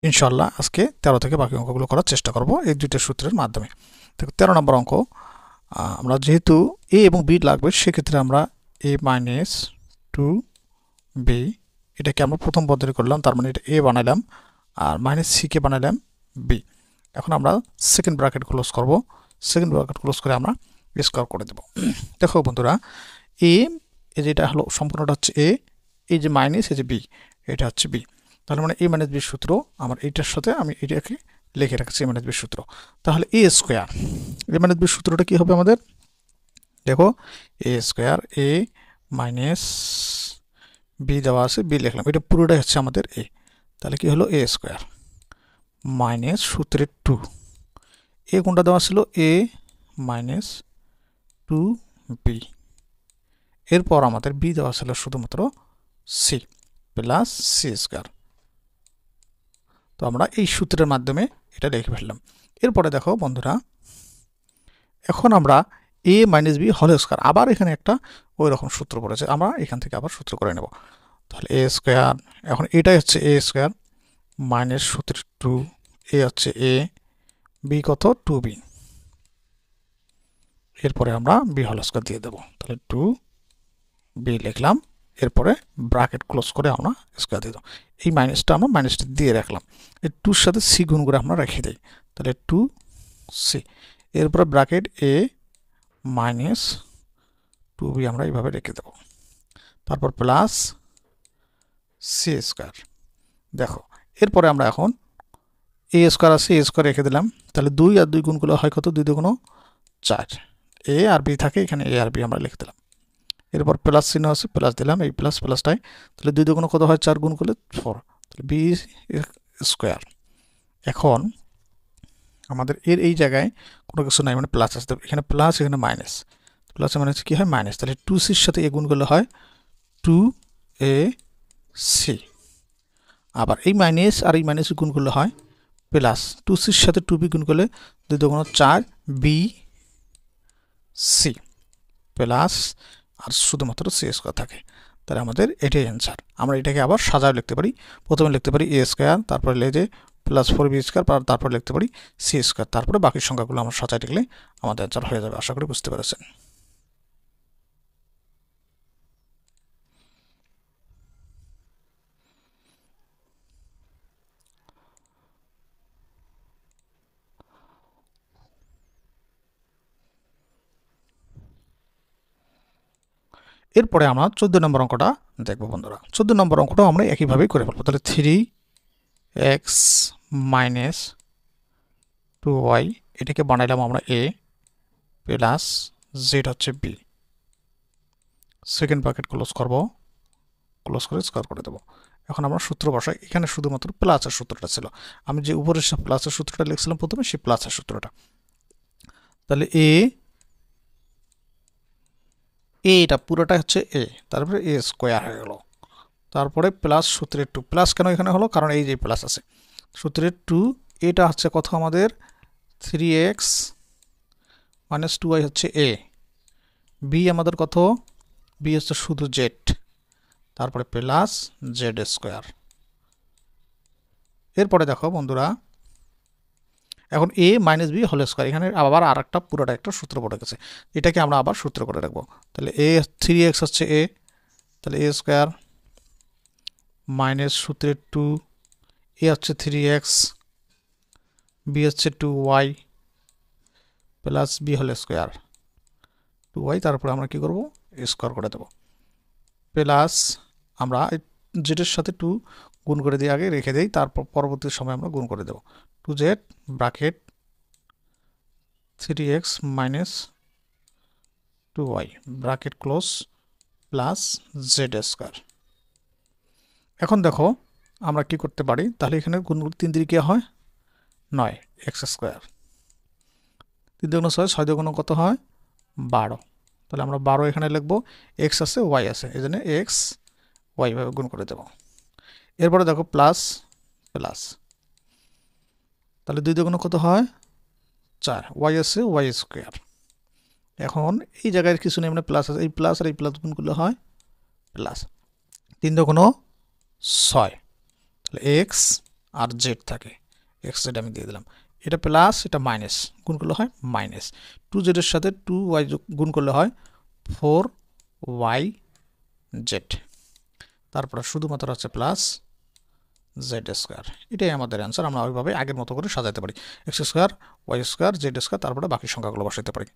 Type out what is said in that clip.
ইনশাআল্লাহ আজকে 13 থেকে বাকি অঙ্কগুলো করার চেষ্টা করব এই দুইটা সূত্রের মাধ্যমে। দেখো 13 নম্বর অঙ্ক, আমরা যেহেতু a এবং b লাগবে সেক্ষেত্রে আমরা a মাইনাস 2b এটাকে আমরা প্রথম পদ্ধতি করলাম, তার মানে এটা a বানাইলাম আর মাইনাস c কে বানাইলাম b। এখন আমরা সেকেন্ড ব্র্যাকেট ক্লোজ করব, সেকেন্ড ব্র্যাকেট ক্লোজ করে আমরা স্কোয়ার করে দেব। দেখো বন্ধুরা, a এই যেটা হলো সম্পূর্ণটা হচ্ছে a, এই যে মাইনাস এই যে b এটা হচ্ছে b, তাহলে মানে a মাইনাস b সূত্র আমার এইটার সাথে আমি এটাকে লিখে রাখছি a মাইনাস b সূত্র। তাহলে a square a minus b সূত্রটা কি হবে আমাদের? দেখো a square a minus b দেওয়া আছে, b লিখলাম, এটা পুরোটাই হচ্ছে আমাদের a। তাহলে কি হলো a স্কোয়ার মাইনাস সূত্রের 2, a কোনটা দেওয়া ছিল a মাইনাস 2b, এরপর আমাদের b দেওয়া ছিল শুধুমাত্র c প্লাস c স্কোয়ার। তো আমরা এই সূত্রের মাধ্যমে এটা লিখে ফেললাম। এরপরে দেখো বন্ধুরা, এখন আমরা a minus b whole square, আবার এখানে একটা ওই রকম সূত্র পড়েছে, আমরা এখান থেকে আবার সূত্র করে নেব। তাহলে a স্কোয়ার, এখন এটাই হচ্ছে a স্কোয়ার মাইনাস সূত্রের 2, a হচ্ছে a, b কত 2b, এরপরে আমরা b হোল স্কোয়ার দিয়ে দেবো। তাহলে 2b লিখলাম, এরপরে ব্র্যাকেট ক্লোজ করে আমরা স্কোয়ার দিয়ে দেবো। এই মাইনাসটা আমরা মাইনাসটা দিয়ে রাখলাম, এই 2-র সাথে c গুণ করে আমরা রেখে দিই, তাহলে 2c, এরপরে ব্র্যাকেট a মাইনাস 2b আমরা এইভাবে রেখে দেব, তারপর প্লাস c স্কোয়ার। দেখো এরপরে আমরা এখন a স্কোয়ার আছে, a স্কোয়ার রেখে দিলাম, তাহলে 2 আর 2 গুণ করলে হয় কত, 2 দুগুণ 4, a আর b থাকে, এখানে a আর b আমরা লিখে দিলাম, এরপর প্লাস চিহ্ন আছে প্লাস দিলাম, এই প্লাস প্লাসটাই, তাহলে 2 দুগুণ কত হয়, 4 গুণ করলে 4, তাহলে b স্কোয়ার। এখন আমাদের এর এই জায়গায় কোনো কিছু নাই, মানে প্লাস আসতে, এখানে প্লাস এখানে মাইনাস, প্লাস মাইনাস কি হয় মাইনাস, তাহলে 2c-র সাথে a গুণ করলে হয় 2ac, আবার এই মাইনাস আর এই মাইনাস গুণ করলে হয় প্লাস, 2c-র সাথে 2b গুণ করলে 2 দুগুণ 4bc প্লাস আর শুধুমাত্র c স্কোয়ার থাকে। তাহলে আমাদের এটাই অ্যান্সার। আমরা এটাকে আবার সাজাও লিখতে পারি, প্রথমে লিখতে পারি a স্কোয়ার, তারপরে লিখে প্লাস 4b স্কোয়ার, তারপর লিখতে পারি c স্কোয়ার, তারপরে বাকি সংখ্যাগুলো আমরা সাজায় লিখলে আমাদের অ্যান্সার হয়ে যাবে। আশা করি বুঝতে পেরেছেন। এরপরে আমরা 14 নম্বর অঙ্কটা দেখব বন্ধুরা। 14 নম্বর অঙ্কটাও আমরা একইভাবেই করে ফেলবো। তাহলে 3x মাইনাস 2y এটাকে বানাইলাম আমরা a প্লাস z হচ্ছে b, সেকেন্ড ব্র্যাকেট ক্লোজ করব, ক্লোজ করে স্কোয়ার করে দেবো। এখন আমরা সূত্র বসাই, এখানে শুধুমাত্র প্লাসের সূত্রটা ছিল, আমি যে উপরের প্লাসের সূত্রটা লিখছিলাম প্রথমে, সেই প্লাসের সূত্রটা। তাহলে এটা পুরোটা হচ্ছে a, তারপরে a স্কোয়ার হয়ে গেল, তারপরে প্লাস সূত্রের 2, প্লাস কেন এখানে হলো, কারণ এই যে প্লাস আছে, সূত্রের 2, এটা হচ্ছে কত আমাদের 3x মাইনাস 2y হচ্ছে a, b আমাদের কত, b হচ্ছে শুধু z, তারপরে প্লাস z স্কোয়ার। এরপরে দেখো বন্ধুরা, এখন a minus b whole square, এখানে আবার আর একটা পুরোটা একটা সূত্র পড়ে গেছে, এটাকে আমরা আবার সূত্র করে রাখবো। তাহলে a 3x হচ্ছে a, তাহলে a স্কোয়ার মাইনাস সূত্রের 2, a হচ্ছে 3x, b হচ্ছে 2y plus b whole square 2y, তারপরে আমরা কি করব স্কোয়ার করে দেব, প্লাস আমরা জেডের সাথে 2 গুণ করে দিয়ে আগে রেখে দেই, তারপর পরবর্তী সময় আমরা গুণ করে দেব, 2z bracket 3x minus 2y bracket close plus z square. এখন দেখো আমরা কি করতে পারি, তাহলে এখানে গুণ 3 দিয়ে কি হয় 9x স্কোয়ার, 3 দুগুণ 6, 6 দুগুণ কত হয় 12, তাহলে আমরা 12 এখানে লিখবো, x আছে y আছে, এই জন্য x y ভাবে গুণ করে দেব। এরপরে দেখো প্লাস প্লাস, তাহলে 2 দুগুণ কত হয় 4, y আছে y স্কোয়ার, এখন এই জায়গায় কিছু নেই, মানে প্লাস আছে, এই প্লাস আর এই প্লাস গুণ করলে হয় প্লাস, 3 দুগুণ 6, তাহলে x আর জেড থাকে, এক্স জেড আমি দিয়ে দিলাম, এটা প্লাস এটা মাইনাস, গুণ করলে হয় মাইনাস, 2z এর সাথে 2y গুণ করলে হয় 4yz, তারপরে শুধুমাত্র হচ্ছে প্লাস জেড স্কোয়ার। এটাই আমাদের অ্যান্সার। আমরা ওইভাবে আগের মতো করে সাজাতে পারি, x square y square z square, তারপরে বাকি সংখ্যাগুলো বসাতে পারি।